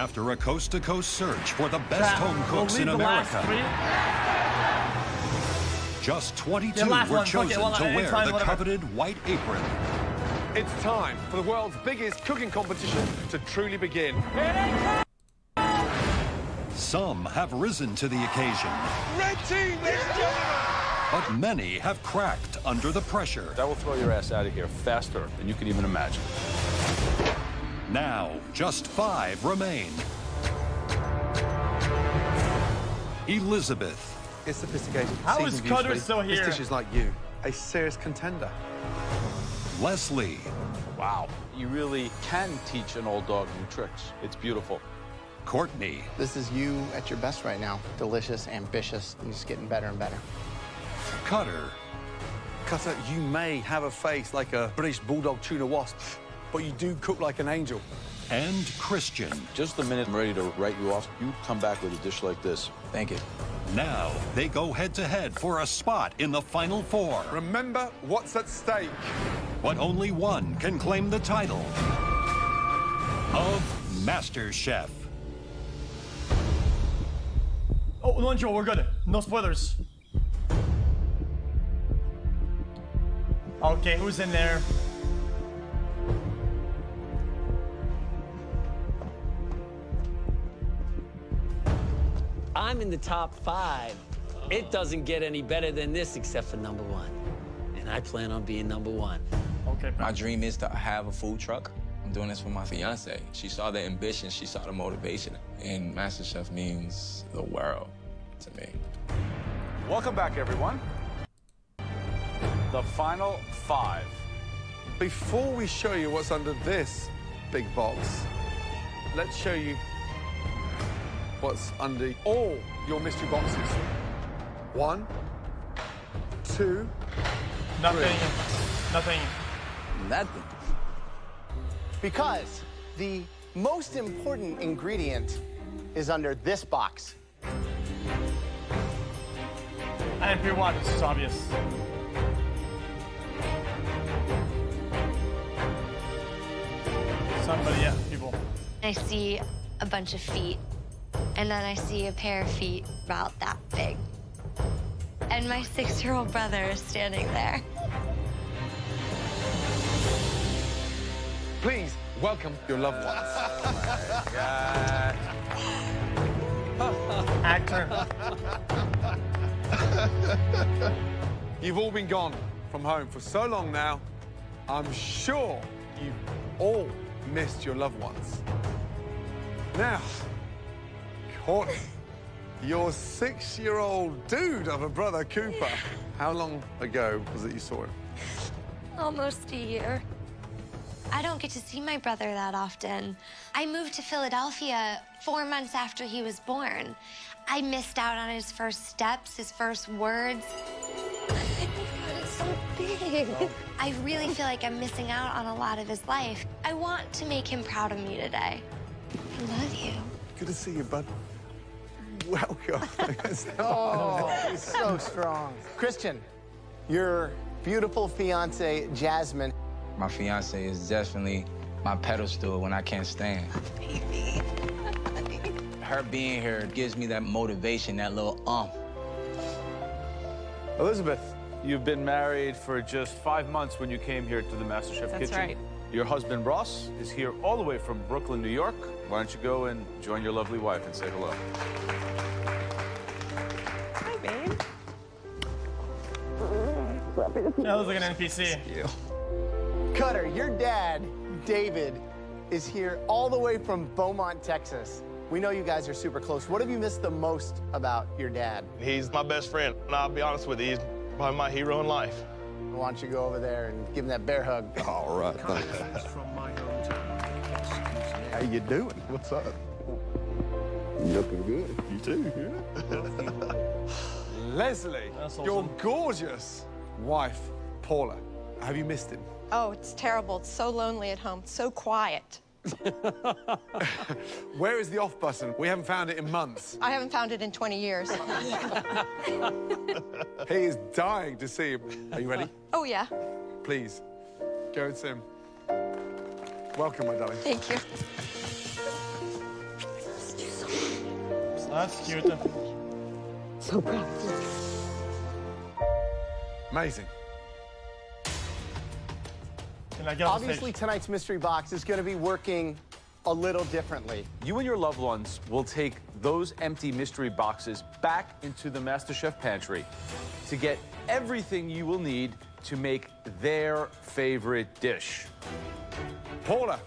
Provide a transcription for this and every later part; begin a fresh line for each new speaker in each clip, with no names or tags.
After a coast-to-coast search for the best home cooks in America, just 22 were chosen to wear the coveted white apron.
It's time for the world's biggest cooking competition to truly begin.
Some have risen to the occasion.
Red team, let's go!
But many have cracked under the pressure.
That will throw your ass out of here faster than you can even imagine.
Now, just 5 remain. Elizabeth.
It's sophisticated.
How is Cutter still here?
This dish is like you, a serious contender.
Leslie.
Wow. You really can teach an old dog new tricks. It's beautiful.
Courtney.
This is you at your best right now. Delicious, ambitious, and just getting better and better.
Cutter.
Cutter, you may have a face like a British bulldog tuna wasp, but you do cook like an angel.
And Christian.
Just the minute I'm ready to write you off, you come back with a dish like this.
Thank you.
Now, they go head-to-head for a spot in the Final Four.
Remember what's at stake.
But only one can claim the title of MasterChef.
Oh, no, Joe, we're good. No spoilers. Okay, who's in there?
I'm in the top 5. It doesn't get any better than this except for number 1. And I plan on being number 1.
Okay.
My dream is to have a food truck. I'm doing this for my fiance. She saw the ambition, she saw the motivation. And MasterChef means the world to me.
Welcome back, everyone. The final 5.
Before we show you what's under this big box, let's show you what's under all your mystery boxes. 1, 2,
Nothing.
3.
Nothing.
Nothing. Because the most important ingredient is under this box.
And if you want, this is obvious. Somebody, yeah, people.
I see a bunch of feet, and then I see a pair of feet about that big. And my 6-year-old brother is standing there.
Please welcome your loved ones.
Actor.
You've all been gone from home for so long now. I'm sure you've all missed your loved ones. Now, Courtney, your 6-year-old dude of a brother, Cooper. How long ago was it you saw him?
Almost a year. I don't get to see my brother that often. I moved to Philadelphia 4 months after he was born. I missed out on his first steps, his first words. Oh God, it's so big. I really feel like I'm missing out on a lot of his life. I want to make him proud of me today. I love you.
Good to see you, bud. Welcome.
Oh, he's so strong. Christian, your beautiful fiance, Jasmine.
My fiance is definitely my pedestal when I can't stand.
Baby.
Her being here gives me that motivation, that little
Elizabeth, you've been married for just 5 months when you came here to the MasterChef kitchen.
That's right.
Your husband, Ross, is here all the way from Brooklyn, New York. Why don't you go and join your lovely wife and say hello?
Hi, babe.
That looks like an NPC.
Cutter, your dad, David, is here all the way from Beaumont, Texas. We know you guys are super close. What have you missed the most about your dad?
He's my best friend, and I'll be honest with you, he's probably my hero in life.
Why don't you go over there and give him that bear hug?
All right.
How you doing? What's up?
Looking good. You too,
Leslie,
That's
your
awesome.
gorgeous wife, Paula. Have you missed him?
Oh, it's terrible. It's so lonely at home. It's so quiet.
Where is the off button? We haven't found it in months.
I haven't found it in 20 years.
He is dying to see him. Are you ready?
Oh, yeah.
Please, go and see him. Welcome, my darling.
Thank you.
That's cute.
So proud.
Amazing.
Can I get off the
Obviously,
stage?
tonight's mystery box is going to be working a little differently.
You and your loved ones will take those empty mystery boxes back into the MasterChef pantry to get everything you will need to make their favorite dish.
Paula,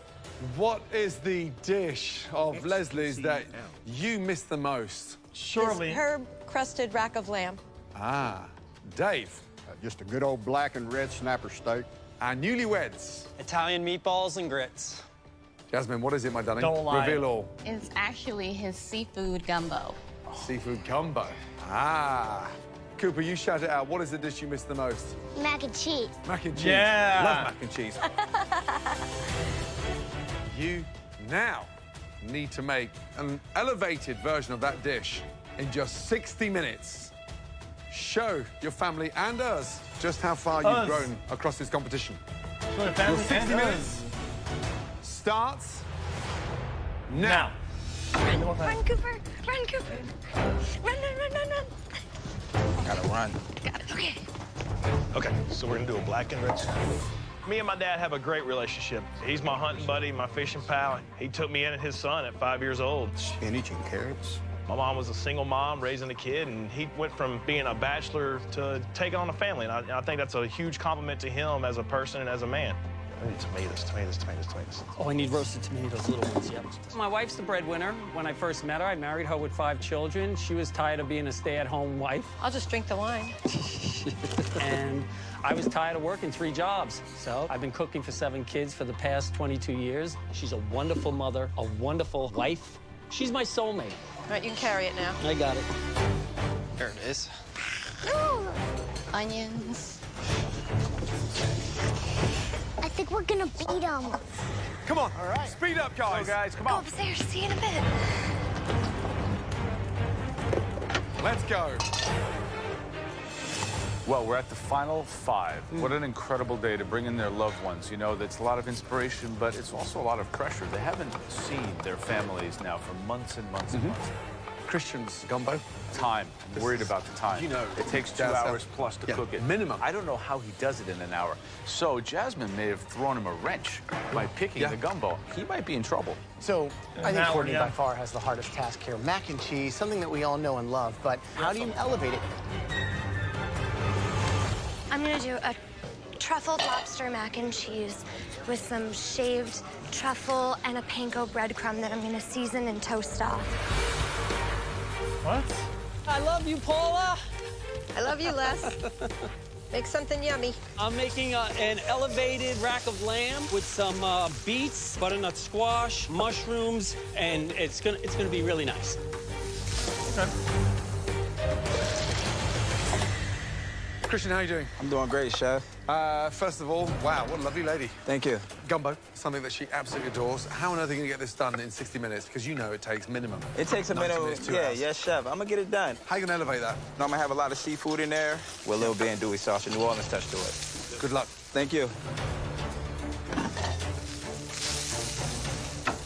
what is the dish of Leslie's that you miss the most?
Surely.
This herb-crusted rack of lamb.
Ah, Dave.
Just a good old black and red snapper steak.
Our newlyweds.
Italian meatballs and grits.
Jasmine, what is it, my darling?
Don't lie.
Reveal all.
It's actually his seafood gumbo.
Seafood gumbo. Ah. Cooper, you shout it out. What is the dish you miss the most?
Mac and cheese.
Mac and cheese.
Yeah.
Love mac and cheese. You now need to make an elevated version of that dish in just 60 minutes. Show your family and us just how far you've grown across this competition.
Show your family
Your 60
and
minutes starts now.
Run, Cooper. Run, Cooper. Run, run, run, run, run.
Gotta run.
Got it. Okay.
Okay, so we're gonna do a black and red. Me and my dad have a great relationship. He's my hunting buddy, my fishing pal. He took me in and his son at 5 years old.
Spinach and carrots.
My mom was a single mom raising a kid, and he went from being a bachelor to taking on a family. And I think that's a huge compliment to him as a person and as a man. I need tomatoes, tomatoes, tomatoes, tomatoes.
Oh, I need roasted tomatoes, little ones, yep. My wife's the breadwinner. When I first met her, I married her with 5 children. She was tired of being a stay-at-home wife.
I'll just drink the wine.
And I was tired of working 3 jobs. So I've been cooking for 7 kids for the past 22 years. She's a wonderful mother, a wonderful wife. She's my soulmate.
All right, you can carry it now.
I got it.
There it is.
Onions.
I think we're gonna beat them.
Come on. All right. Speed up, guys.
Go, guys, come
Go
on.
upstairs. See you in a bit.
Let's go.
Well, we're at the final 5. What an incredible day to bring in their loved ones. You know, that's a lot of inspiration, but it's also a lot of pressure. They haven't seen their families now for months and months and months.
Christian's gumbo.
Time. I'm worried about the time.
You know,
it takes 2
Jazz
hours plus to cook it.
Minimum.
I don't know how he does it in an hour. So Jasmine may have thrown him a wrench by picking the gumbo. He might be in trouble.
So I think
Now,
Courtney
yeah.
by far has the hardest task here. Mac and cheese, something that we all know and love, but how do you elevate it?
I'm gonna do a truffled lobster mac and cheese with some shaved truffle and a panko breadcrumb that I'm gonna season and toast off.
What?
I love you, Paula.
I love you, Les. Make something yummy.
I'm making an elevated rack of lamb with some beets, butternut squash, mushrooms, and it's gonna be really nice.
Okay.
Christian, how are you doing?
I'm doing great, chef.
First of all, wow, what a lovely lady.
Thank you.
Gumbo, something that she absolutely adores. How on earth are you going to get this done in 60 minutes? Because you know it takes minimum.
It takes a
90
minute.
minutes, 2
Yeah,
hours.
yes, chef. I'm gonna get it done.
How are you going to elevate that?
I'm gonna have a lot of seafood in there with a little bit andouille sauce and New Orleans touch to it.
Good luck.
Thank you.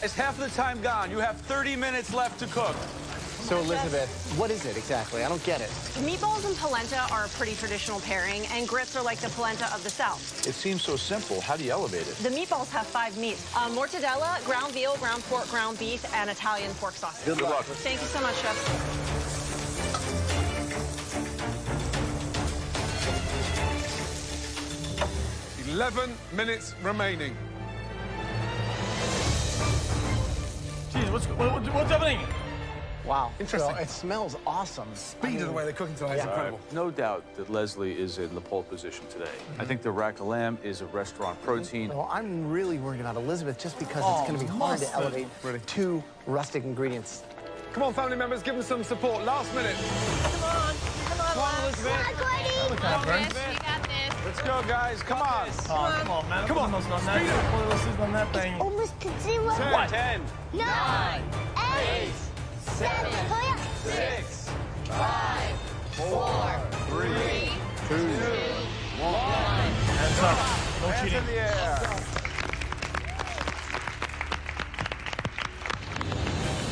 It's half of the time gone. You have 30 minutes left to cook.
So, Elizabeth, what is it exactly? I don't get it.
Meatballs and polenta are a pretty traditional pairing, and grits are like the polenta of the South.
It seems so simple. How do you elevate it?
The meatballs have 5 meats. Mortadella, ground veal, ground pork, ground beef, and Italian pork sauce.
Good luck.
Thank you so much, Chef.
11 minutes remaining.
Jeez, what's happening?
Wow.
Interesting.
So it smells awesome.
Speed of the way they're cooking tonight is incredible.
No doubt that Leslie is in the pole position today. I think the rack of lamb is a restaurant protein.
Well, I'm really worried about Elizabeth just because it's going to be hard to elevate 2 rustic ingredients.
Come on, family members, give them some support. Last minute.
Come on,
Elizabeth.
Hi,
Courtney.
You got this.
Let's go, guys. Come on.
Oh, come on, man.
Come on.
On that.
Speed up.
This is on that thing.
Almost to 0.
10,
9, 8, 7.
6,
5, 4, 3, 2, 1.
Hands up. No
hands
cheating.
in the air.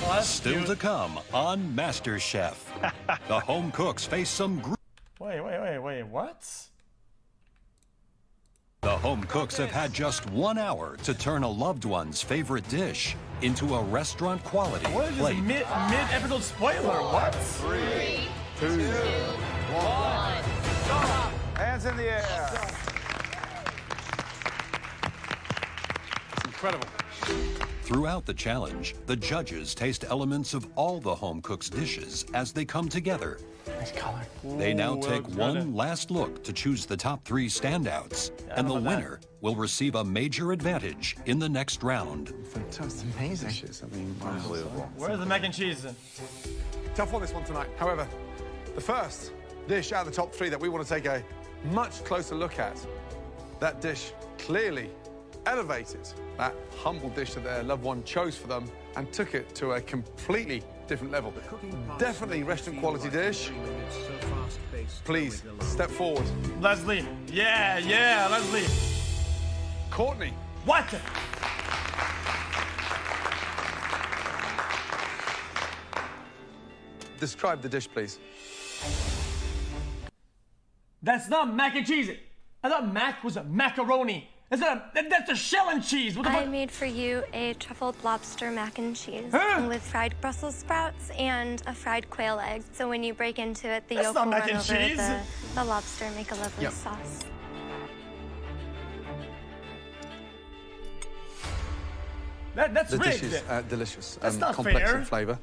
Well, that's
Still
cute.
to come on MasterChef. The home cooks face some
Wait, what?
The home cooks have had just 1 hour to turn a loved one's favorite dish into a restaurant-quality
What is this
plate.
mid-episode spoiler? What?
3, 2, 1. Hands in the air. It's incredible.
Throughout the challenge, the judges taste elements of all the home cooks' dishes as they come together.
Nice color.
They now
Ooh,
take
looks
one
good.
last look to choose the top 3 standouts, and the
how about that?
winner will receive a major advantage in the next round.
Fantastic. Amazing. Dishes. I mean, unbelievable.
Where's the mac and cheese?
Tough on this one tonight. However, the first dish out of the top 3 that we want to take a much closer look at, that dish clearly elevated that humble dish that their loved one chose for them and took it to a completely different level. Definitely restaurant quality dish. Please, step forward.
Leslie. Yeah, Leslie.
Courtney.
What?
Describe the dish, please.
That's not mac and cheese. I thought mac was a macaroni. That's a shell and cheese. What the
I
fuck?
made for you a truffled lobster mac and cheese with fried Brussels sprouts and a fried quail egg. So when you break into it, the
That's
yolk
not
will
mac
run
and
over
cheese.
the lobster and make a lovely
Yep.
sauce.
That's
The dish
rigged.
is delicious.
That's not
complex
fair.
in flavour.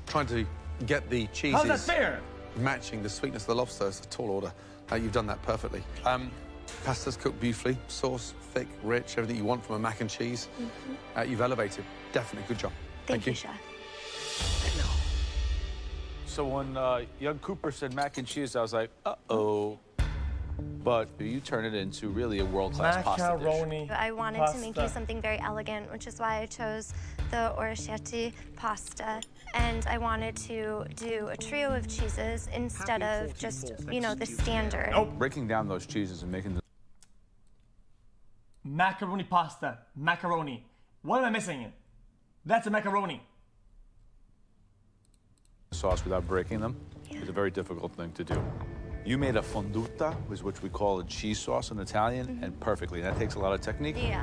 Trying to get the cheeses
How's that fair?
matching the sweetness of the lobster is a tall order. You've done that perfectly. Pasta's cooked beautifully. Sauce, thick, rich, everything you want from a mac and cheese. You've elevated. Definitely. Good job.
Thank you, Chef.
So when young Cooper said mac and cheese, I was like, uh-oh. But you turn it into really a world-class pasta dish.
Macaroni.
I wanted to make you something very elegant, which is why I chose the orecchiette pasta. And I wanted to do a trio of cheeses instead of just, the standard.
Nope.
Breaking down those cheeses and making the
Macaroni pasta. Macaroni. What am I missing? That's a macaroni.
sauce without breaking them is a very difficult thing to do. You made a fonduta, which we call a cheese sauce in Italian, and perfectly. That takes a lot of technique.
Yeah.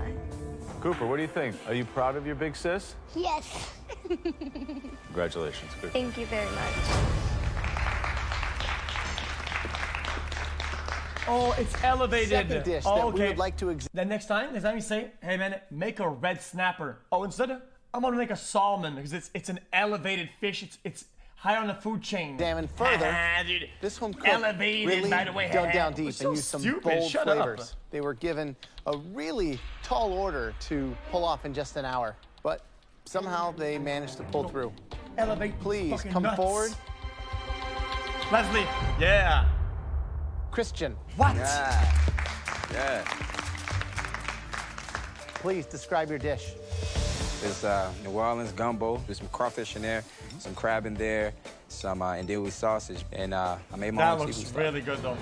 Cooper, what do you think? Are you proud of your big sis?
Yes.
Congratulations, Cooper.
Thank you very much.
Oh, it's elevated.
Second dish that we would like to
Then next time you say, hey man, make a red snapper. Oh, instead I'm gonna make a salmon because it's an elevated fish. It's higher on the food chain.
Examine further.
Dude,
This home cook
elevated,
really
by the way.
dug down deep
So
and used some
stupid.
bold
Shut
flavors.
up.
They were given a really tall order to pull off in just an hour, but somehow they managed to pull through.
Elevate.
Please
fucking
come
nuts.
forward.
Leslie. Yeah.
Christian.
What?
Yeah.
Please describe your dish.
There's New Orleans gumbo. There's some crawfish in there, some crab in there, some andouille sausage, and I made my
That
own
looks
seafood
really good though.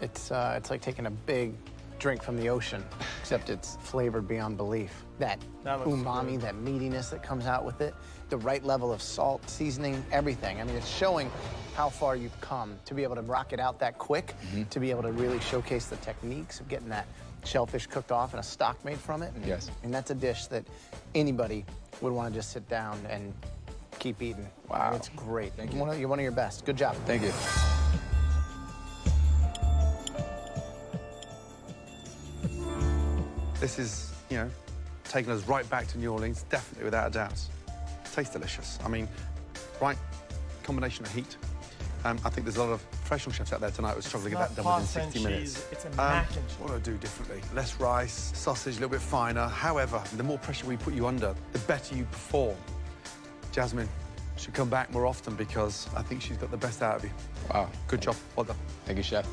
It's like taking a big drink from the ocean, except it's flavored beyond belief. That
looks
umami,
good.
that meatiness that comes out with it, the right level of salt, seasoning, everything. I mean, it's showing how far you've come to be able to rock it out that quick, to be able to really showcase the techniques of getting that shellfish cooked off and a stock made from it. And,
Yes.
And that's a dish that anybody would want to just sit down and keep eating.
Wow.
I mean, it's great. You're one of your best. Good job.
Thank you.
This is, taking us right back to New Orleans, definitely, without a doubt. Tastes delicious. I mean, right combination of heat. I think there's a lot of professional chefs out there tonight who struggle to get that done within 60 minutes.
It's a mac and cheese.
What do I do differently? Less rice, sausage, a little bit finer. However, the more pressure we put you under, the better you perform. Jasmine should come back more often because I think she's got the best out of you.
Wow.
Good job. Well done.
Thank you, Chef.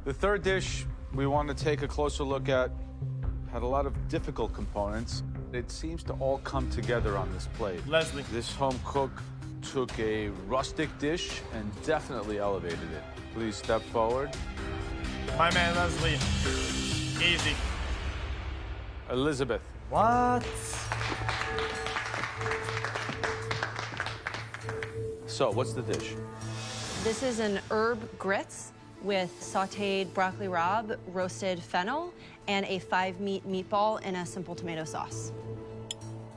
The third dish we want to take a closer look at had a lot of difficult components. It seems to all come together on this plate.
Leslie.
This home cook took a rustic dish and definitely elevated it. Please step forward.
My man, Leslie. Easy.
Elizabeth.
What?
So, what's the dish?
This is an herb grits with sauteed broccoli rabe, roasted fennel, and a 5-meat meatball in a simple tomato sauce.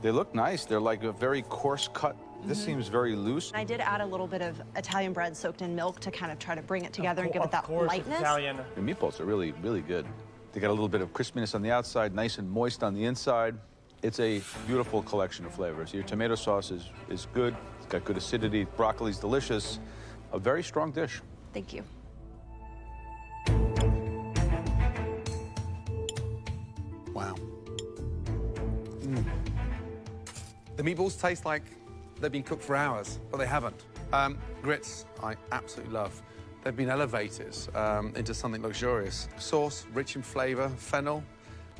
They look nice. They're like a very coarse cut. This seems very loose.
I did add a little bit of Italian bread soaked in milk to kind of try to bring it together and give it that lightness.
Italian.
The meatballs are really, really good. They got a little bit of crispiness on the outside, nice and moist on the inside. It's a beautiful collection of flavors. Your tomato sauce is good. It's got good acidity. Broccoli's delicious. A very strong dish.
Thank you.
Wow. The meatballs taste like they've been cooked for hours, but they haven't. Grits, I absolutely love. They've been elevated into something luxurious. Sauce, rich in flavor, fennel.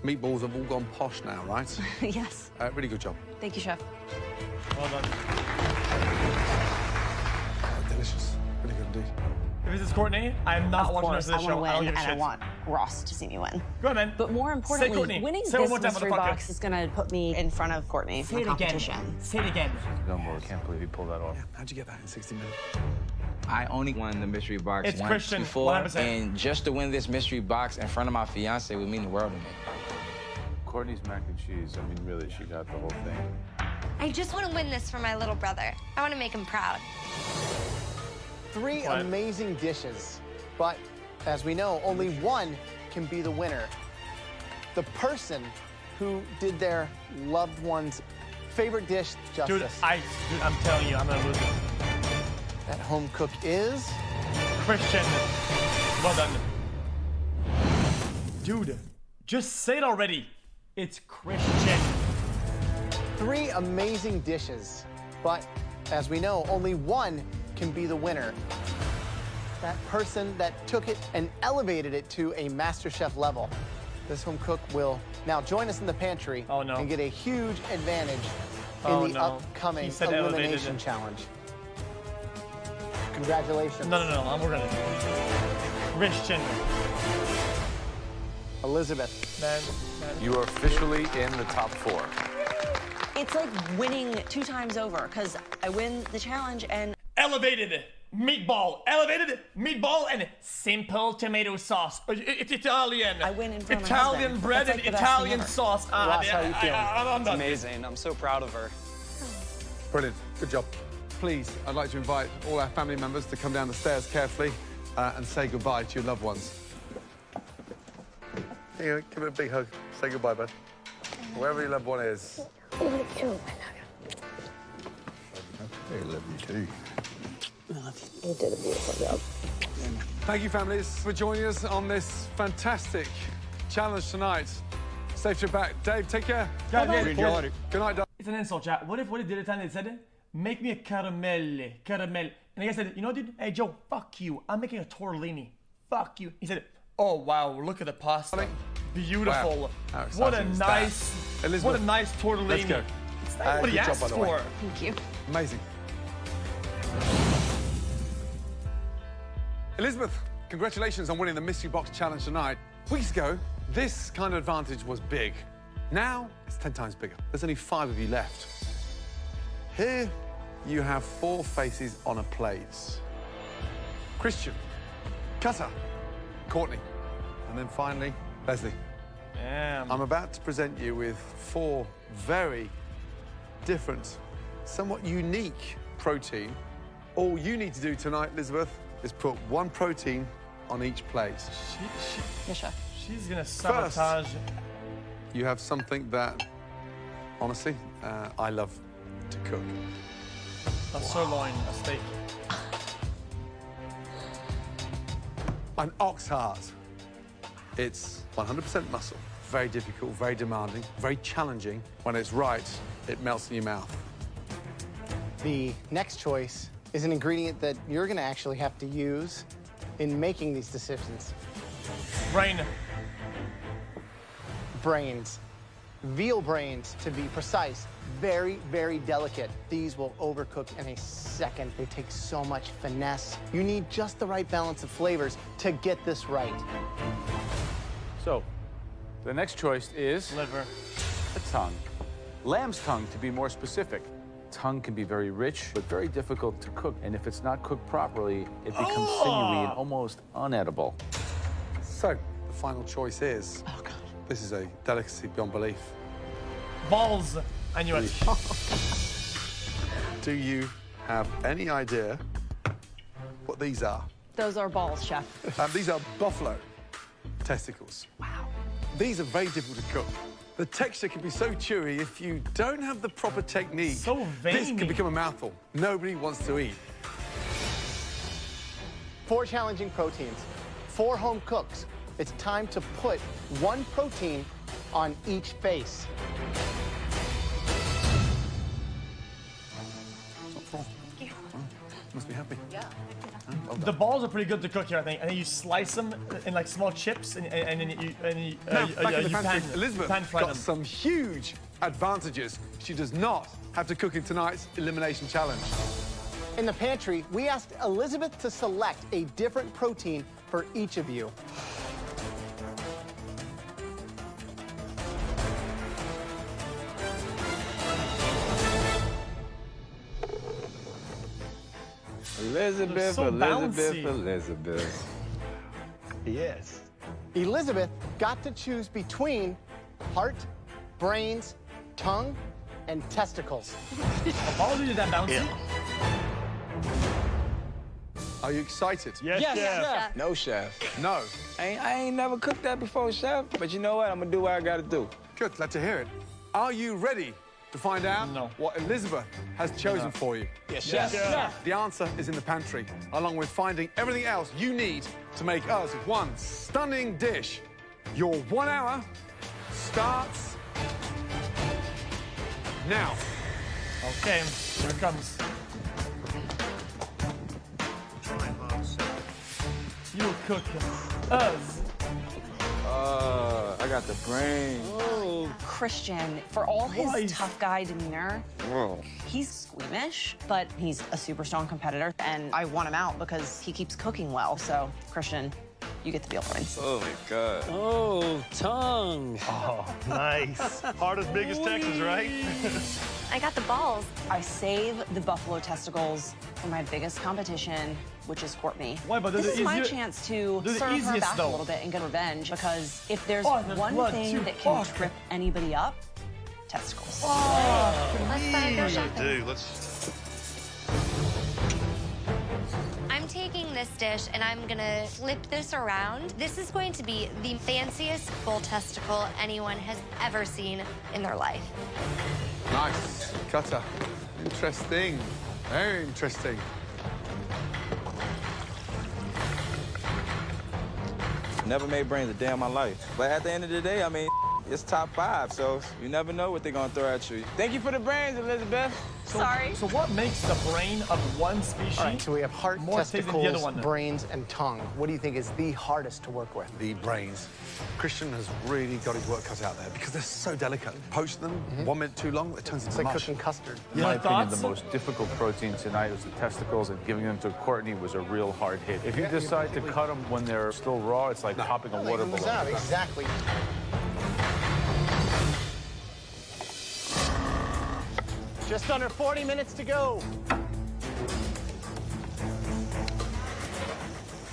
Meatballs have all gone posh now, right?
Yes.
Really good job.
Thank you, Chef.
Well done.
Delicious. Really good indeed.
If this is Courtney, I'm not watching the rest of the show.
I
I don't
want to win,
give a
and I
shit.
want Ross to see me win.
Go ahead, man.
But more importantly,
Courtney.
winning
Say it one
this
more time,
mystery
motherfucker.
box is going to put me in front of Courtney
Say
in
it
the
again.
competition.
Say it again.
Gumbo, I can't believe he pulled that off.
Yeah, how'd you get that in 60 minutes?
I only won the mystery box
It's
once
Christian,
before,
100%.
and just to win this mystery box in front of my fiance would mean the world to me.
Courtney's mac and cheese, I mean, really, she got the whole thing.
I just want to win this for my little brother. I want to make him proud.
3 amazing dishes, but as we know, only one can be the winner. The person who did their loved one's favorite dish justice.
Dude, I'm telling you, I'm gonna lose it.
That home cook is
Christian. Well done. Dude, just say it already. It's Christian.
3 amazing dishes, but as we know, only one can be the winner. That person that took it and elevated it to a MasterChef level. This home cook will now join us in the pantry and get a huge advantage in the upcoming elimination challenge. Congratulations.
No, we're gonna do it. Christian.
Elizabeth.
Man.
You are officially in the top 4.
It's like winning 2 times over, because I win the challenge and...
Elevated meatball, and simple tomato sauce. It's Italian.
I win in front of my
Italian
husband.
bread
That's
and
like the best
Italian
thing ever.
sauce.
Ross, how you feeling?
I'm done.
Amazing. I'm so proud of her.
Brilliant. Good job. Please, I'd like to invite all our family members to come down the stairs carefully and say goodbye to your loved ones. Here, give it a big hug. Say goodbye, bud. Wherever your loved one is.
They love you too.
You did a beautiful job.
Thank you, families, for joining us on this fantastic challenge tonight. Safe trip back. Dave, take care.
Guys,
enjoyed it.
Good night, Doug.
It's an insult, chat. What if did the time they said it? Make me a caramel. And the guy said, you know, dude, hey, Joe, fuck you. I'm making a tortellini. Fuck you. He said, oh, wow, look at the pasta. Beautiful.
Wow. How
What a
exciting is
nice,
that? Elizabeth,
what a nice tortellini.
let's go.
It's not what he
good job,
asked
by the way.
for.
Thank you.
Amazing. Elizabeth, congratulations on winning the Mystery Box Challenge tonight. Weeks ago, this kind of advantage was big. Now, it's 10 times bigger. There's only 5 of you left. Here, you have 4 faces on a plate. Christian, Cutter, Courtney, and then finally, Leslie.
Damn.
I'm about to present you with 4 very different, somewhat unique protein. All you need to do tonight, Elizabeth, is put 1 protein on each plate.
Yes, chef.
She's gonna sabotage.
You have something that, honestly, I love to cook.
A sirloin, a steak.
An ox heart. It's 100% muscle. Very difficult, very demanding, very challenging. When it's right, it melts in your mouth.
The next choice is an ingredient that you're gonna actually have to use in making these decisions.
Brain.
Brains. Veal brains, to be precise. very, very delicate. These will overcook in a second. They take so much finesse. You need just the right balance of flavors to get this right.
So, the next choice is
Liver.
the tongue. Lamb's tongue, to be more specific. Tongue can be very rich, but very difficult to cook. And if it's not cooked properly, it becomes sinewy and almost unedible.
So, the final choice is... Oh, God. This is a delicacy beyond belief.
Balls. I knew it.
Do you have any idea what these are?
Those are balls, chef.
These are buffalo testicles. Wow. These are very difficult to cook. The texture can be so chewy if you don't have the proper technique.
So veiny.
This can become a mouthful. Nobody wants to eat.
4 challenging proteins, 4 home cooks. It's time to put 1 protein on each face.
Must be happy.
Yeah.
The balls are pretty good to cook here, I think. And then you slice them in like small chips, and then you
Now, back in the
you
pantry, Elizabeth
pan-fry
got
them.
some huge advantages. She does not have to cook in tonight's elimination challenge.
In the pantry, we asked Elizabeth to select a different protein for each of you.
Elizabeth,
so
Elizabeth,
bouncy.
Elizabeth.
Yes.
Elizabeth got to choose between heart, brains, tongue, and testicles.
Balls are that bouncy?
Are you excited?
Yes, chef.
No, chef.
No.
I ain't never cooked that before, chef. But you know what? I'm gonna do what I gotta do.
Good, glad to hear it. Are you ready to find out what Elizabeth has chosen for you?
Yes, chef.
The answer is in the pantry, along with finding everything else you need to make us one stunning dish. Your 1 hour starts now.
Okay, here it comes. You cook us.
I got the brain.
Oh, Christian, for all his
Why?
tough guy demeanor,
Whoa.
he's squeamish, but he's a super strong competitor, and I want him out because he keeps cooking well. So, Christian, you get the deal points.
Oh my God.
Oh, tongue.
Oh, nice. Hardest, biggest Texas, right?
I got the balls.
I save the buffalo testicles for my biggest competition, which is Courtney.
Why, but they're
this
the
is my
easier-
chance to
they're the
serve her
easiest,
back
though.
a little bit and get revenge, because if there's
there's
one
blood,
thing
too.
that can
Fuck.
trip anybody up, testicles.
Let's go
Really
shopping.
do. Let's.
I'm taking this dish and I'm gonna flip this around. This is going to be the fanciest bull testicle anyone has ever seen in their life.
Nice. Cutter. Interesting. Very interesting.
Never made brains a day in my life. But at the end of the day, I mean, it's top 5, so you never know what they're gonna throw at you. Thank you for the brains, Elizabeth.
Sorry.
So what makes the brain of one species
All right, so we have heart,
more tasty than the other
testicles,
one?
brains, and tongue. What do you think is the hardest to work with?
The brains. Christian has really got his work cut out there because they're so delicate. Poach them 1 minute too long, it turns
It's
into
like
mush.
cooking custard.
In my opinion,
thoughts?
the most difficult protein tonight was the testicles, and giving them to Courtney was a real hard hit. If you decide to cut them when they're still raw, it's like popping a water
Lose
balloon.
out, exactly. Just under 40 minutes to go.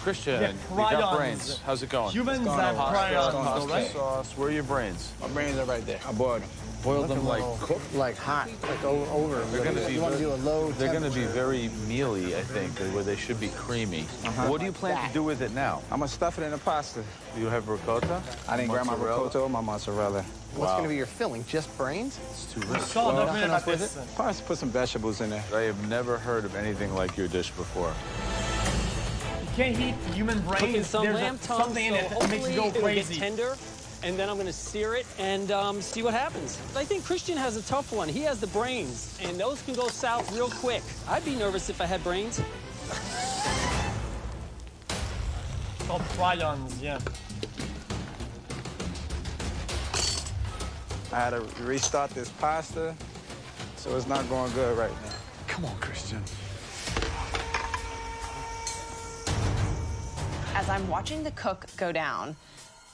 Christian,
Yeah,
you got
prions.
brains. How's it going?
Humans have prions, though, right?
Sauce. Where are your brains?
My brains are right there. I boiled them.
Boil them like
Cooked like hot, like over.
They're going to be.
You want to do a low
They're going to be
temperature.
very mealy, I think, where they should be creamy. What do you plan to do with it now?
I'm gonna stuff it in the pasta.
Do you have ricotta?
I didn't grab my
Mozzarella?
ricotta or my mozzarella.
What's going to be your filling? Just brains?
It's too
We
rich.
saw a documentary about
with
this.
Probably put some vegetables in there.
I have never heard of anything like your dish before.
You can't eat human
Cooking
brains.
some
There's
lamb tongue,
something in
so
it that makes you go
hopefully
crazy.
it'll get tender, and then I'm gonna sear it and see what happens. I think Christian has a tough one. He has the brains, and those can go south real quick. I'd be nervous if I had brains.
It's called prions, yeah.
I had to restart this pasta. so it's not going good right now.
Come on, Christian.
As I'm watching the cook go down,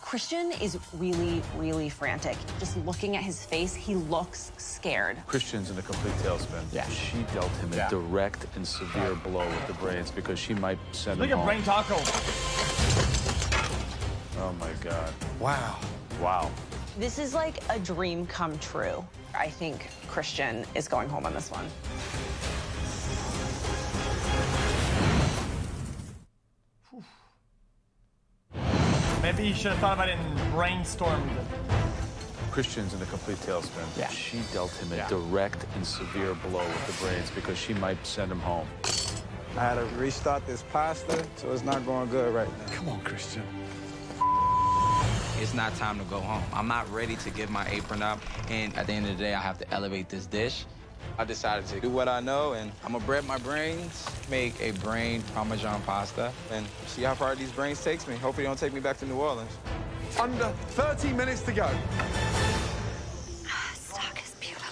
Christian is really, really frantic. Just looking at his face, he looks scared.
Christian's in a complete tailspin. Yeah. She dealt him a direct and severe blow with the brains because she might send him
Look
home.
at brain taco.
Oh, my God.
Wow.
Wow.
This is like a dream come true. I think Christian is going home on this one.
Maybe you should have thought about it and brainstormed.
Christian's in a complete tailspin.
Yeah.
She dealt him a direct and severe blow with the brains because she might send him home.
I had to restart this pasta, so it's not going good right now.
Come on, Christian.
It's not time to go home. I'm not ready to give my apron up, and at the end of the day, I have to elevate this dish.
I decided to do what I know, and I'm gonna bread my brains, make a brain Parmesan pasta, and see how far these brains takes me. Hopefully, they don't take me back to New Orleans.
Under 30 minutes to go.
Stock is beautiful.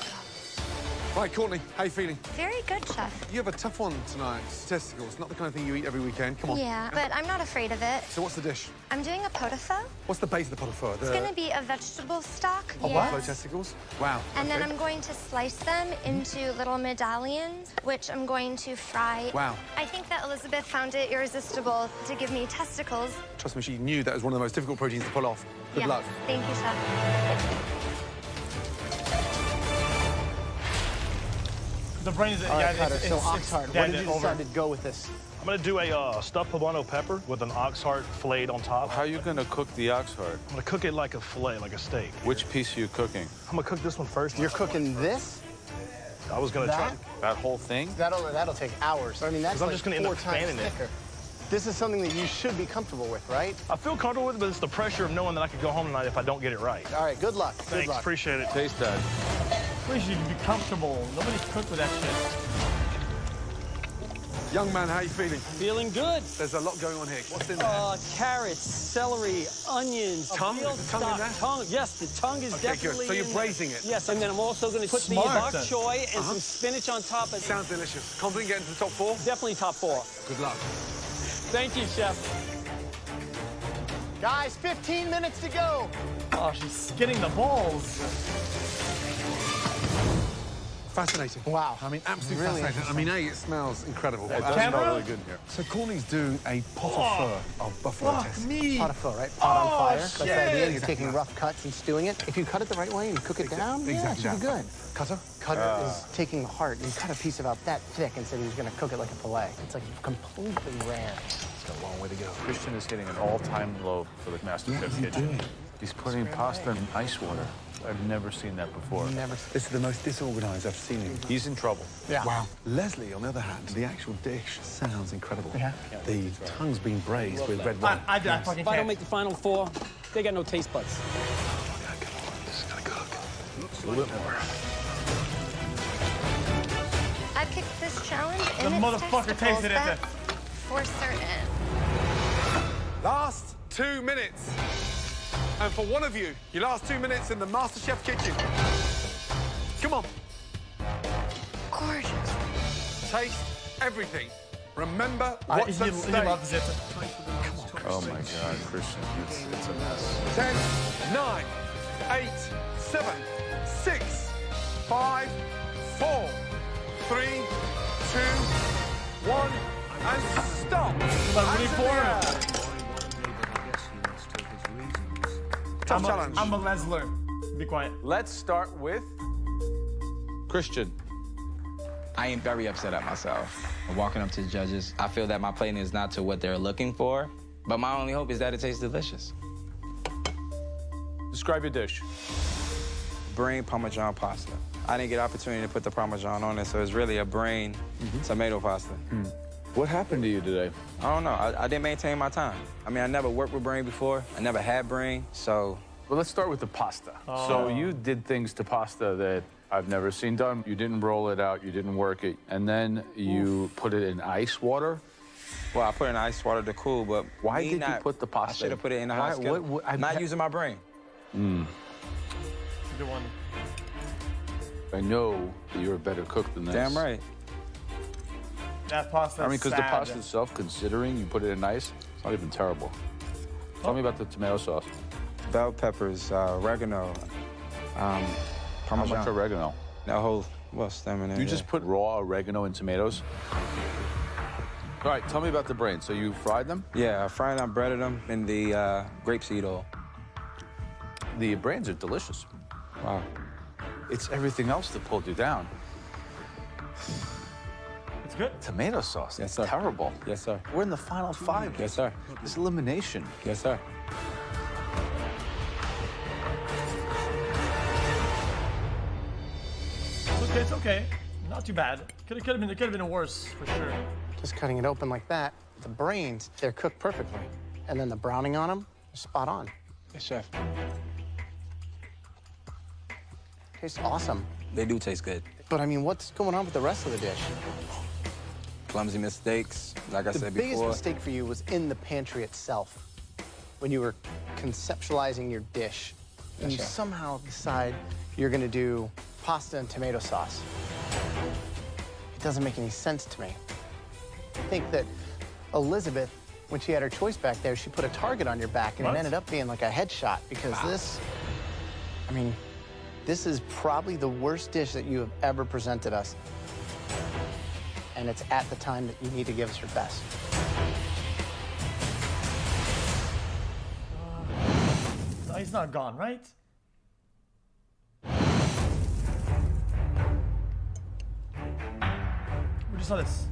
Right, Courtney, how you feeling?
Very good, chef.
You have a tough one tonight. Testicles, not the kind of thing you eat every weekend. Come on.
Yeah, but I'm not afraid of it.
So what's the dish?
I'm doing a pot au feu.
What's the base of the pot au feu?
It's gonna be a vegetable stock.
Pot au feu testicles? Wow.
And then
okay.
I'm going to slice them into little medallions, which I'm going to fry.
Wow.
I think that Elizabeth found it irresistible to give me testicles.
Trust me, she knew that was one of the most difficult proteins to pull off. Good
Yeah.
luck.
Thank you, chef.
The brains,
All right, Cutter, so
it's
ox heart. What
dead
did you
over.
decide to go with this?
I'm gonna do a stuffed poblano pepper with an ox heart filleted on top.
How are you gonna cook the ox heart?
I'm gonna cook it like a fillet, like a steak.
Which piece are you cooking?
I'm gonna cook this one first.
You're cooking this?
I was gonna try.
That whole thing?
That'll take hours. I mean, that's
'Cause I'm
like
just gonna end up
4 times
fanning it.
thicker. This is something that you should be comfortable with, right?
I feel comfortable with it, but it's the pressure of knowing that I could go home tonight if I don't get it right.
All right, good luck.
Thanks,
Good luck.
appreciate it.
Taste that.
Please, you should be comfortable. Nobody's cooked with that shit.
Young man, how you feeling?
Feeling good.
There's a lot going on here. What's in there?
Carrots, celery, onions.
Tongue?
veal
Is the tongue in there?
Tongue, yes, the tongue is
Okay,
definitely
good. So you're
in there.
braising it?
Yes, and then I'm also going to put
Smart.
the bok choy and some spinach on top of it.
Sounds delicious. Confident getting to the top 4?
Definitely top 4.
Good luck.
Thank you, chef.
Guys, 15 minutes to go.
Oh, she's skinning the balls.
Fascinating.
Wow.
I mean, absolutely
Really
fascinating. I mean, A, it smells incredible.
It does smell really good in here.
So Courtney's doing a pot au feu of buffalo
Fuck
testicles.
me.
Pot of pho, right? Pot on fire. That's the idea. You're
Exactly
taking
that.
rough cuts and stewing it. If you cut it the right way and you cook it down, yeah, it
Exactly
should be
that.
good.
Cutter?
Cutter is taking the heart and cut a piece about that thick and said he was going to cook it like a fillet. It's like completely rare.
It's got a long way to go.
Christian is hitting an all-time low for the MasterChef kitchen. He's putting pasta in ice water. I've never seen that before.
This is the most disorganized I've seen him.
He's in trouble.
Yeah.
Wow. Leslie, on the other hand, the actual dish sounds incredible.
Yeah.
The tongue's been braised with red wine.
I fucking
If I don't
can't.
make the final 4, they got no taste buds.
Okay, come on. This is gonna cook. A little bit more.
I picked this challenge
The
and it's
motherfucker
testicles,
tasted it.
that's for certain.
Last 2 minutes. And for one of you, your last 2 minutes in the MasterChef kitchen. Come on.
Gorgeous.
Taste everything. Remember
He
what's at stake.
loves it.
Oh my God, Christian, it's a mess.
10, 9, 8, 7, 6, 5, 4, 3, 2, 1, and stop. Tough challenge.
I'm a Lesler. Be quiet.
Let's start with Christian.
I am very upset at myself. Walking up to the judges, I feel that my plating is not to what they're looking for, but my only hope is that it tastes delicious.
Describe your dish.
Brain Parmesan pasta. I didn't get opportunity to put the Parmesan on it, so it's really a brain tomato pasta.
What happened to you today?
I don't know. I didn't maintain my time. I mean, I never worked with brain before. I never had brain, so.
Well, let's start with the pasta. So you did things to pasta that I've never seen done. You didn't roll it out, you didn't work it, and then you put it in ice water.
Well, I put it in ice water to cool, but
Why
me
did you
not-
put the pasta?
I should have put it in the
Why-
hot skillet.
what-
I'm not using my brain.
Good one.
I know that you're a better cook than this.
Damn right.
That pasta.
I mean, because the
sad.
pasta itself, considering you put it in ice, it's not even terrible. Tell me about the tomato sauce.
Bell peppers, oregano,
How
Parmesan.
much oregano?
That whole, well, stem in there.
You just put raw oregano in tomatoes? All right, tell me about the brains. So you fried them?
Yeah, I fried them, breaded them in the grapeseed oil.
The brains are delicious.
Wow.
It's everything else that pulled you down.
It's good.
Tomato sauce.
Yes,
It's
sir.
terrible.
Yes, sir.
We're in the final 5.
Yes, sir.
This elimination.
Yes, sir.
It's okay. Not too bad. Could have been worse for sure.
Just cutting it open like that, the brains, they're cooked perfectly. And then the browning on them, they're spot on.
Yes, chef.
Tastes awesome.
They do taste good.
But I mean, what's going on with the rest of the dish?
Clumsy mistakes, like I
The
said
biggest
before.
mistake for you was in the pantry itself, when you were conceptualizing your dish. And you
Yes, sir.
somehow decide you're gonna do pasta and tomato sauce. It doesn't make any sense to me. I think that Elizabeth, when she had her choice back there, she put a target on your back, and
What?
it ended up being like a headshot, because this, I mean, this is probably the worst dish that you have ever presented us. And it's at the time that you need to give us your best.
He's not gone, right? We just saw this.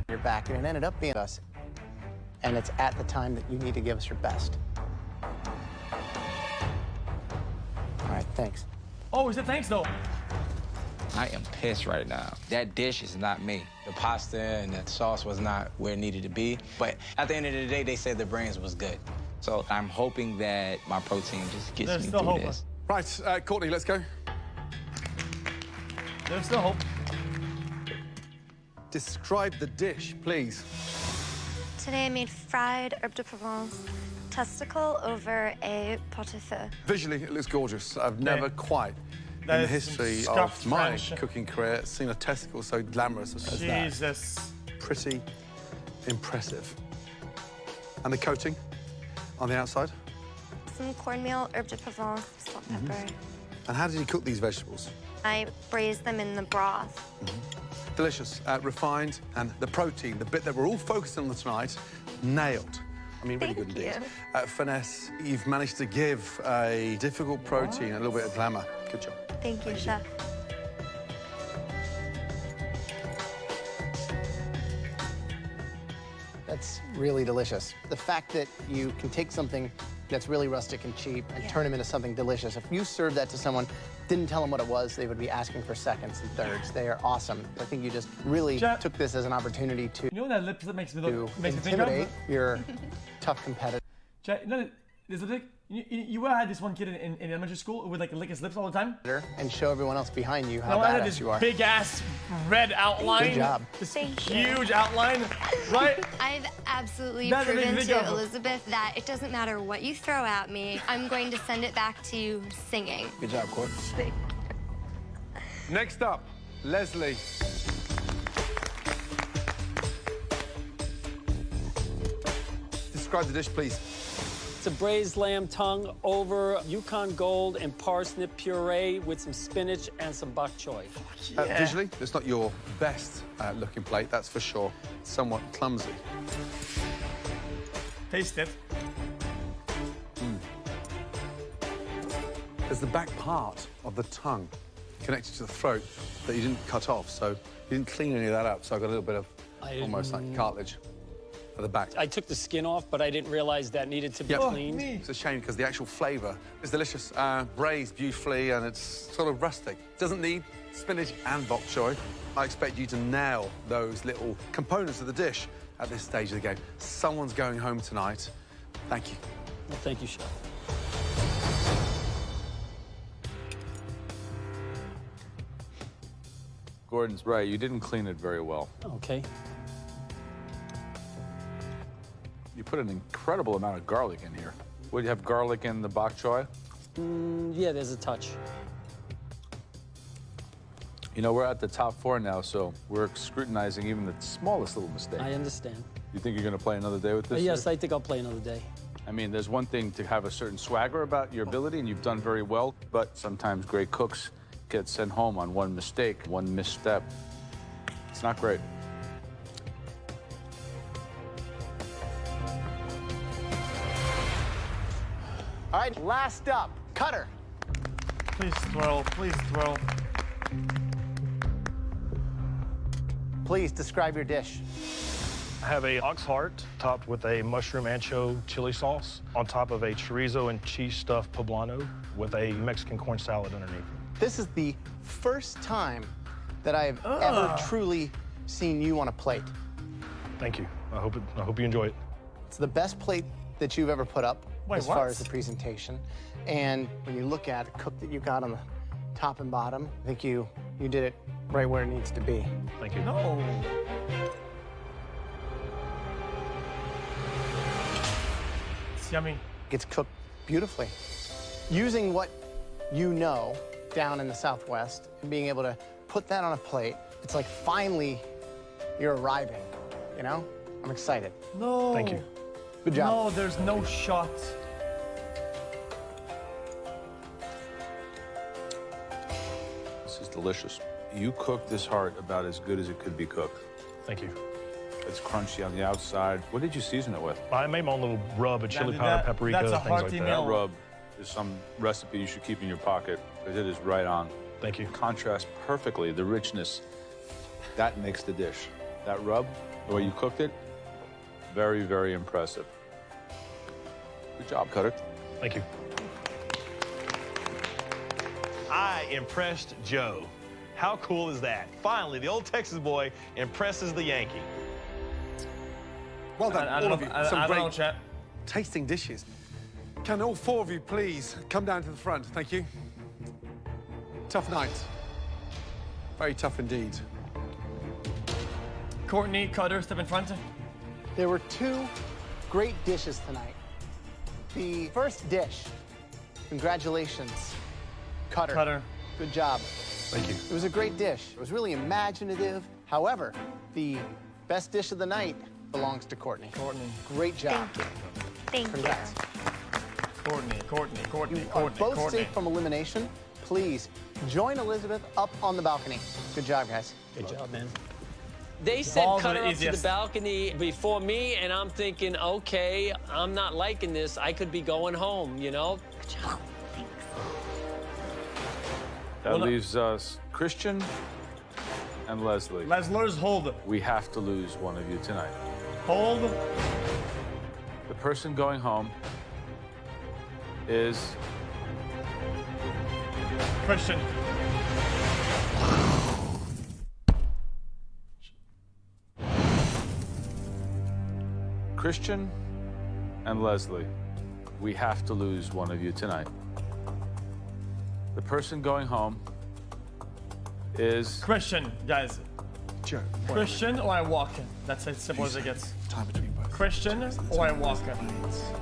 Your back, and it ended up being us. And it's at the time that you need to give us your best. All right, thanks.
Oh, he said thanks though.
I am pissed right now. That dish is not me. The pasta and the sauce was not where it needed to be. But at the end of the day, they said the brains was good. So I'm hoping that my protein just gets
There's
me
still
through
hope.
this.
Right, Courtney, let's go.
There's still hope.
Describe the dish, please.
Today I made fried herbe de Provence testicle over a pot au feu.
Visually, it looks gorgeous. I've never quite,
That
in the
is some
history
scuffed
of my
French.
cooking career, seen a testicle so glamorous as that.
Jesus.
Pretty impressive. And the coating on the outside?
Some cornmeal, herbe de Provence, salt, pepper.
And how did you cook these vegetables?
I braised them in the broth.
Delicious, refined, and the protein, the bit that we're all focused on tonight, nailed. I mean, really good indeed. Finesse, you've managed to give a difficult protein a little bit of glamour. Good job.
Thank you, Chef.
That's really delicious. The fact that you can take something that's really rustic and cheap and turn them into something delicious. If you served that to someone, didn't tell them what it was, they would be asking for seconds and thirds. They are awesome. I think you just really took this as an opportunity to
You know what that lip makes me think
intimidate
of?
your tough competitor.
No, there's a thing. You had this one kid in elementary school who would like lick his lips all the time.
And show everyone else behind you how
No, I had
badass
this
you are.
big ass red outline.
Good job.
This
Thank you.
huge outline, right?
I've absolutely
That's what
proven
they
to
think of.
Elizabeth that it doesn't matter what you throw at me, I'm going to send it back to you singing.
Good job, Court.
Next up, Leslie. Describe the dish, please.
It's a braised lamb tongue over Yukon Gold and parsnip puree with some spinach and some bok choy.
Visually, it's not your best looking plate, that's for sure. Somewhat clumsy.
Taste it.
There's the back part of the tongue connected to the throat that you didn't cut off, so you didn't clean any of that up, so I got a little bit of almost like cartilage at the back.
I took the skin off, but I didn't realize that needed to be
Yep.
cleaned.
It's a shame because the actual flavour is delicious, braised beautifully, and it's sort of rustic. Doesn't need spinach and bok choy. I expect you to nail those little components of the dish at this stage of the game. Someone's going home tonight. Thank you.
Well, thank you, Chef.
Gordon's right. You didn't clean it very well.
Okay.
You put an incredible amount of garlic in here. Would you have garlic in the bok choy?
Yeah, there's a touch.
You know, we're at the top 4 now, so we're scrutinizing even the smallest little mistake.
I understand.
You think you're going to play another day with this?
Yes, I think I'll play another day.
I mean, there's one thing to have a certain swagger about your ability, and you've done very well, but sometimes great cooks get sent home on one mistake, one misstep. It's not great.
All right, last up, Cutter.
Please throw, please throw.
Please describe your dish.
I have a ox heart topped with a mushroom ancho chili sauce on top of a chorizo and cheese stuffed poblano with a Mexican corn salad underneath.
This is the first time that I've ever truly seen you on a plate.
Thank you. I hope you enjoy it.
It's the best plate that you've ever put up as
what?
far as the presentation. And when you look at the cook that you got on the top and bottom, I think you did it right where it needs to be.
Thank you.
No. It's yummy.
It's cooked beautifully. Using what you know down in the Southwest and being able to put that on a plate, it's like finally you're arriving, you know? I'm excited.
No.
Thank you.
Good job.
No, there's no shot.
This is delicious. You cooked this heart about as good as it could be cooked.
Thank you.
It's crunchy on the outside. What did you season it with?
I made my own little rub of chili powder,
that-
paprika,
that's a
things like
hearty
that.
meal.
That rub is some recipe you should keep in your pocket because it is right on.
Thank you.
Contrasts perfectly the richness. That makes the dish. That rub, the way you cooked it, very, very impressive. Good job, Cutter.
Thank you. I impressed Joe. How cool is that? Finally, the old Texas boy impresses the Yankee.
Well done,
I
all
don't
of
know,
you.
I
Some
don't
great
know, chat.
tasting dishes. Can all 4 of you please come down to the front? Thank you. Tough night. Very tough indeed.
Courtney, Cutter, step in front.
There were 2 great dishes tonight. The first dish, congratulations, Cutter.
Cutter.
Good job.
Thank you.
It was a great dish. It was really imaginative. However, the best dish of the night belongs to Courtney.
Courtney.
Great job.
Thank you. Thank
Congrats.
Courtney, Courtney, Courtney,
You are
Courtney,
both
Courtney.
safe from elimination. Please join Elizabeth up on the balcony. Good job, guys.
Good job, man.
They said
Balls are
cut
the
her up to the
easiest.
balcony before me, and I'm thinking, okay, I'm not liking this. I could be going home, you know?
Good job. Thanks.
That leaves us Christian and Leslie.
Leslie's hold.
We have to lose one of you tonight.
Hold.
The person going home is
Christian.
Christian and Leslie. We have to lose one of you tonight. The person going home is
Christian, guys.
Joe.
Christian or I walk. That's as simple as it gets.
Time between both.
Christian or I walk.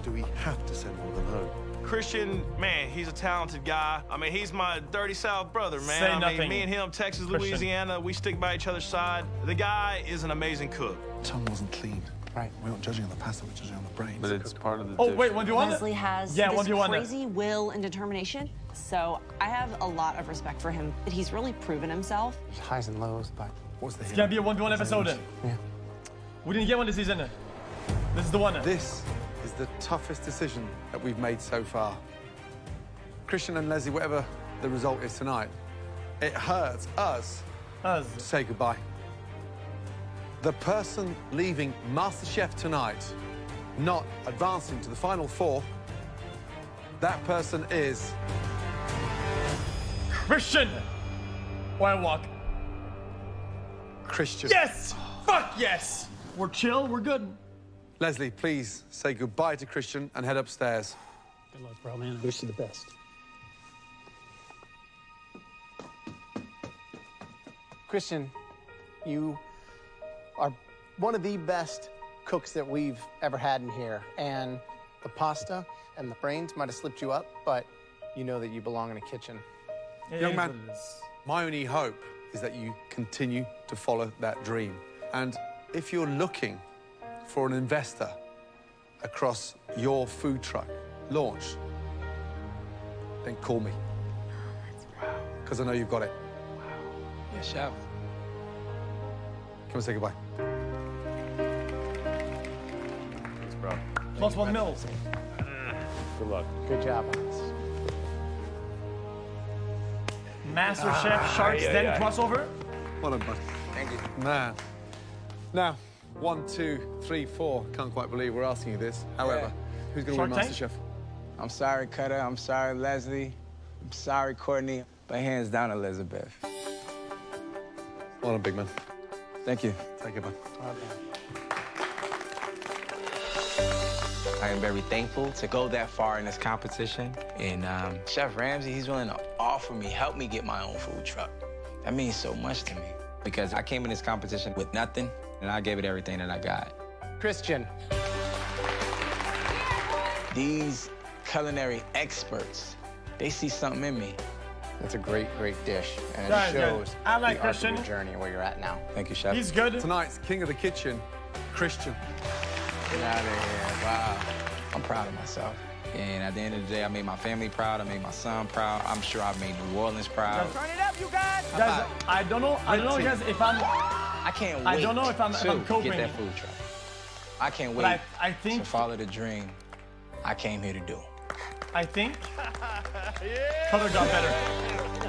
Do we have to send one of them home?
Christian, man, he's a talented guy. I mean, he's my dirty South brother, man.
Say
I
nothing.
mean, me and him, Texas,
Christian.
Louisiana, we stick by each other's side. The guy is an amazing cook.
Tongue wasn't clean.
Right.
We're not judging on the pasta, we're judging on the brains.
but it's part of the
Oh,
dish.
wait, 1v1?
Leslie has
Yeah,
this
1v1.
crazy will and determination. So I have a lot of respect for him. He's really proven himself.
There's highs and lows, but
What's the
It's
hint?
gonna be a 1v1 episode.
yeah.
We didn't get one this season. This is the one.
This is the toughest decision that we've made so far. Christian and Leslie, whatever the result is tonight, it hurts us
Us.
to say goodbye. The person leaving MasterChef tonight, not advancing to the final 4, that person is
Christian or I walk.
Christian.
Yes! Fuck yes! We're chill, we're good.
Leslie, please say goodbye to Christian and head upstairs.
Good luck, bro, man. I wish you the best.
Christian, you are one of the best cooks that we've ever had in here. And the pasta and the brains might have slipped you up, but you know that you belong in a kitchen.
Young man, my only hope is that you continue to follow that dream. And if you're looking for an investor across your food truck launch, then call me. Because I know you've got it.
Yeah, chef.
Come and say goodbye.
Thanks, bro.
Plus 1 mil.
Good luck.
Good job.
MasterChef Sharks Den crossover.
Well done, bud.
Thank you.
Man. Now, 1, 2, 3, 4. Can't quite believe we're asking you this. However, who's going to win
Shark Tank?
MasterChef?
I'm sorry, Cutter. I'm sorry, Leslie. I'm sorry, Courtney. But hands down, Elizabeth.
Well done, big man.
Thank you.
Take it, man.
I am very thankful to go that far in this competition. And Chef Ramsay, he's willing to offer me, help me get my own food truck. That means so much to me. Because I came in this competition with nothing, and I gave it everything that I got.
Christian.
These culinary experts, they see something in me.
That's a great, great dish. And it
Guys,
shows
I like
the arc of
Christian.
your journey and where you're at now.
Thank you, Chef.
He's good.
Tonight's king of the kitchen, Christian.
Get out of here. Wow. I'm proud of myself. And at the end of the day, I made my family proud. I made my son proud. I'm sure I made New Orleans proud.
Turn it up, you guys. Guys, I don't know, guys, if I'm.
I can't wait.
I don't know if I'm coping.
get that food truck. I can't
But
wait
I think
to follow the dream I came here to do.
I think Cutter got better.